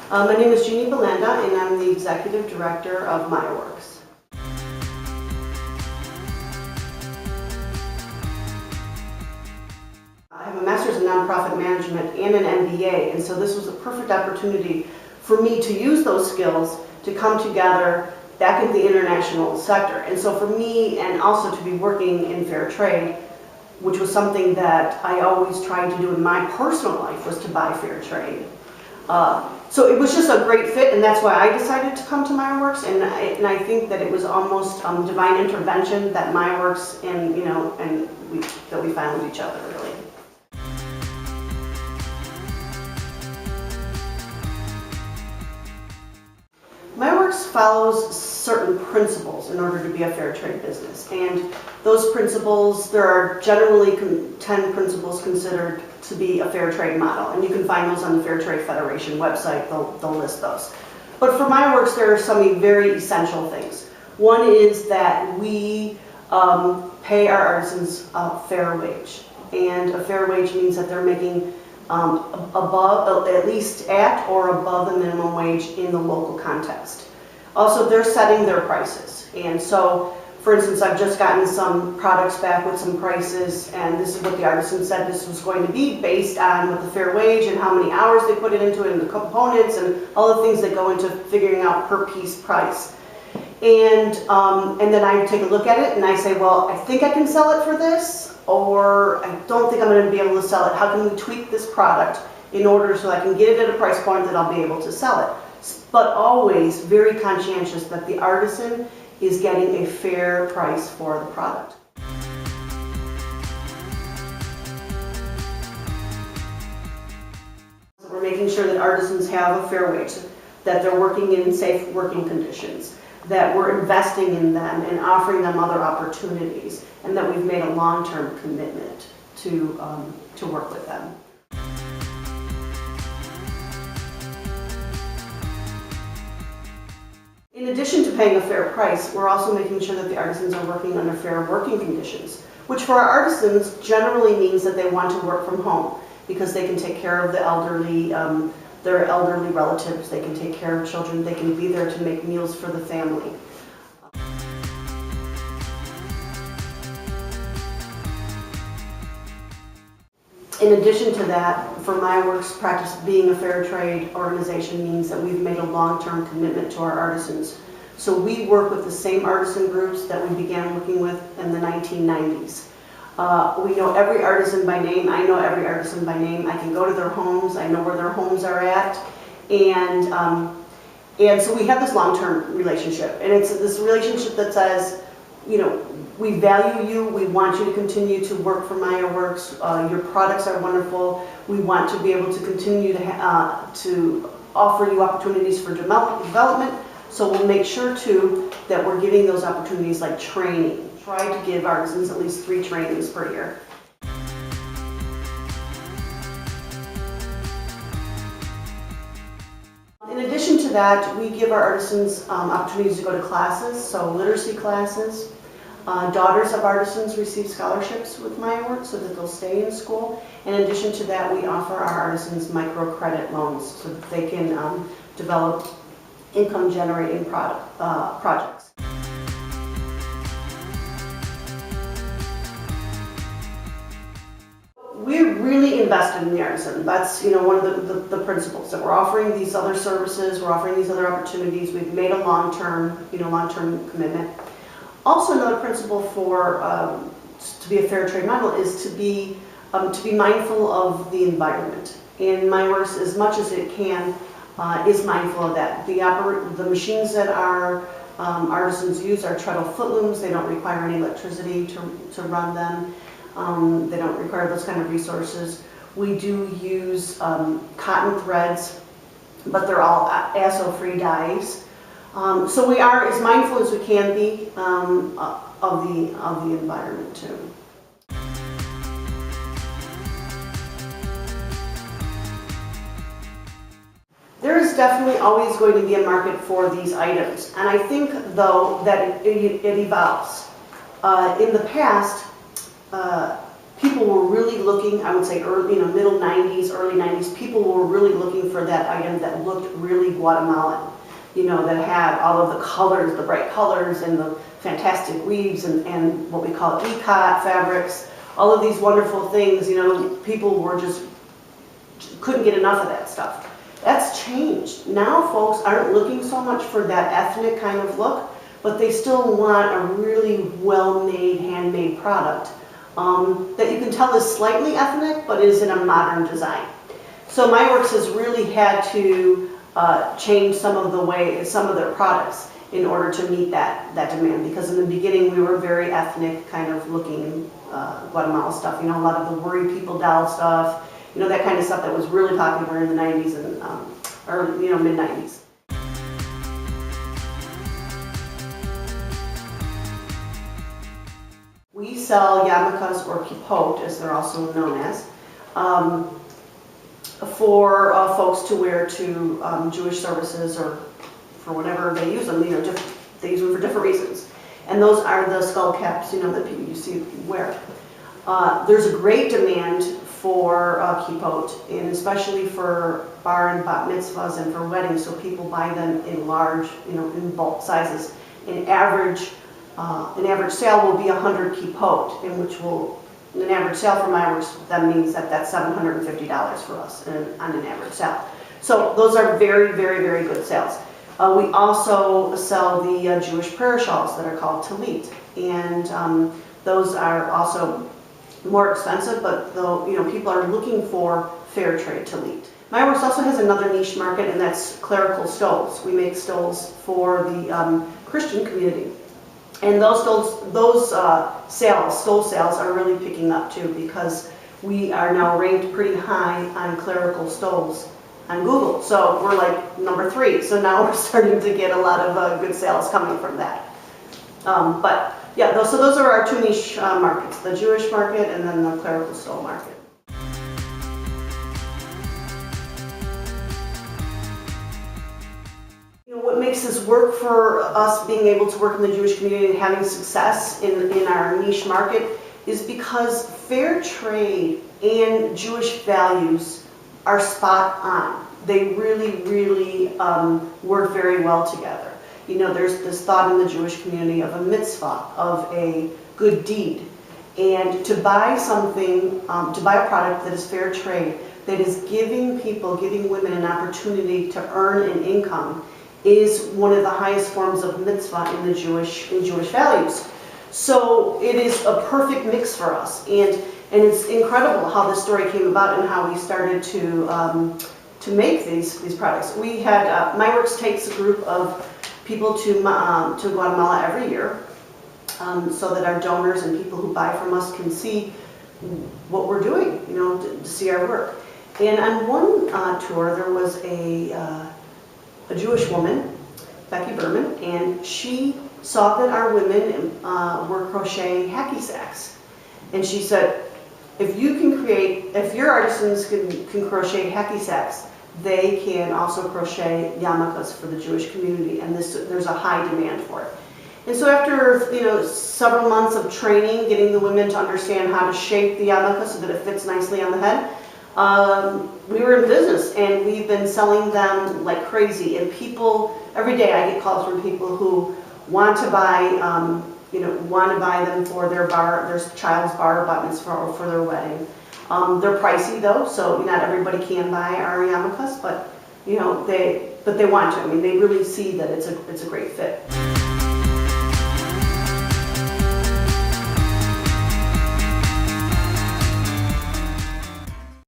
My name is Jeannie Belanda, and I'm the Executive Director of Mayaworks. I have a Master's in Nonprofit Management and an MBA, and so this was a perfect opportunity for me to use those skills to come together back in the international sector. And so for me, and also to be working in fair trade, which was something that I always tried to do in my personal life, was to buy fair trade. So it was just a great fit, and that's why I decided to come to Mayaworks. And I think that it was almost divine intervention that Mayaworks and that we found each other, really. Mayaworks follows certain principles in order to be a fair trade business, and those principles, there are generally 10 principles considered to be a fair trade model, and you can find those on the Fair Trade Federation website. They'll list those. But for Mayaworks, there are some very essential things. One is that we pay our artisans a fair wage, and a fair wage means that they're making above, at least at or above the minimum wage in the local context. Also, they're setting their prices, and so, for instance, I've just gotten some products back with some prices, and this is what the artisan said this was going to be based on what the fair wage and how many hours they put it into it and the components and all the things that go into figuring out per piece price. And then I take a look at it and I say, well, I think I can sell it for this, or I don't think I'm going to be able to sell it. How can we tweak this product in order so I can get it at a price point that I'll be able to sell it? But always very conscientious that the artisan is getting a fair price for the product. So we're making sure that artisans have a fair wage, that they're working in safe working conditions, that we're investing in them and offering them other opportunities, and that we've made a long-term commitment to work with them. In addition to paying a fair price, we're also making sure that the artisans are working under fair working conditions, which for our artisans generally means that they want to work from home because they can take care of the elderly, their elderly relatives, they can take care of children, they can be there to make meals for the family. In addition to that, for Mayaworks practice, being a fair trade organization means that we've made a long-term commitment to our artisans. So we work with the same artisan groups that we began working with in the 1990s. We know every artisan by name. I know every artisan by name. I can go to their homes. I know where their homes are at. And so we have this long-term relationship. And it's this relationship that says, we value you, we want you to continue to work for Mayaworks, your products are wonderful, we want to be able to continue to offer you opportunities for development, so we'll make sure too that we're giving those opportunities like training. Try to give artisans at least 3 trainings per year. In addition to that, we give our artisans opportunities to go to classes, so literacy classes. Daughters of artisans receive scholarships with Mayaworks so that they'll stay in school. In addition to that, we offer our artisans microcredit loans so that they can develop income-generating projects. We're really invested in the artisan. That's one of the principles, that we're offering these other services, we're offering these other opportunities. We've made a long-term commitment. Also, another principle for to be a fair trade model is to be mindful of the environment. And Mayaworks, as much as it can, is mindful of that. The machines that our artisans use are treadle foot looms. They don't require any electricity to run them. They don't require those kind of resources. We do use cotton threads, but they're all ASO-free dyes. So we are as mindful as we can be of the environment too. There is definitely always going to be a market for these items, and I think though that it evolves. In the past, people were really looking, I would say early, middle 90s, early 90s, people were really looking for that item that looked really Guatemalan, that had all of the colors, the bright colors and the fantastic weaves and what we call ikat fabrics, all of these wonderful things, people were just, couldn't get enough of that stuff. That's changed. Now folks aren't looking so much for that ethnic kind of look, but they still want a really well-made, handmade product that you can tell is slightly ethnic, but is in a modern design. So Mayaworks has really had to change some of their products in order to meet that demand, because in the beginning we were very ethnic kind of looking Guatemala stuff, a lot of the Worry People doll stuff, that kind of stuff that was really popular in the 90s and mid-90s. We sell yarmulkes, or kippot as they're also known as, for folks to wear to Jewish services or for whatever they use them. They use them for different reasons. And those are the skull caps, that you see wear. There's a great demand for kippot, and especially for bar and bat mitzvahs and for weddings, so people buy them in large, in bulk sizes. An average sale will be 100 kippot, an average sale for Mayaworks, that means that's $750 for us on an average sale. So those are very, very, very good sales. We also sell the Jewish prayer shawls that are called talit, and those are also more expensive, but though people are looking for fair trade talit. Mayaworks also has another niche market, and that's clerical stoles. We make stoles for the Christian community, and those stole sales are really picking up too, because we are now ranked pretty high on clerical stoles on Google. So we're like number 3. So now we're starting to get a lot of good sales coming from that. But yeah, those are our 2 niche markets, the Jewish market and then the clerical stole market. What makes this work for us, being able to work in the Jewish community and having success in our niche market, is because fair trade and Jewish values are spot on. They really, really work very well together. There's this thought in the Jewish community of a mitzvah, of a good deed. And to buy something, to buy a product that is fair trade, that is giving women an opportunity to earn an income, is one of the highest forms of mitzvah in Jewish values. So it is a perfect mix for us, and it's incredible how this story came about and how we started to make these products. We had Mayaworks takes a group of people to Guatemala every year, so that our donors and people who buy from us can see what we're doing, to see our work. And on one tour, there was a Jewish woman, Becky Berman, and she saw that our women were crocheting hacky sacks. And she said, if your artisans can crochet hacky sacks, they can also crochet yarmulkes for the Jewish community, and there's a high demand for it. And so after several months of training, getting the women to understand how to shape the yarmulke so that it fits nicely on the head, we were in business, and we've been selling them like crazy. And every day I get calls from people who want to buy them for their child's bar, bat mitzvah, or for their wedding. They're pricey though, so not everybody can buy our yarmulkes, but they want to. I mean, they really see that it's a great fit.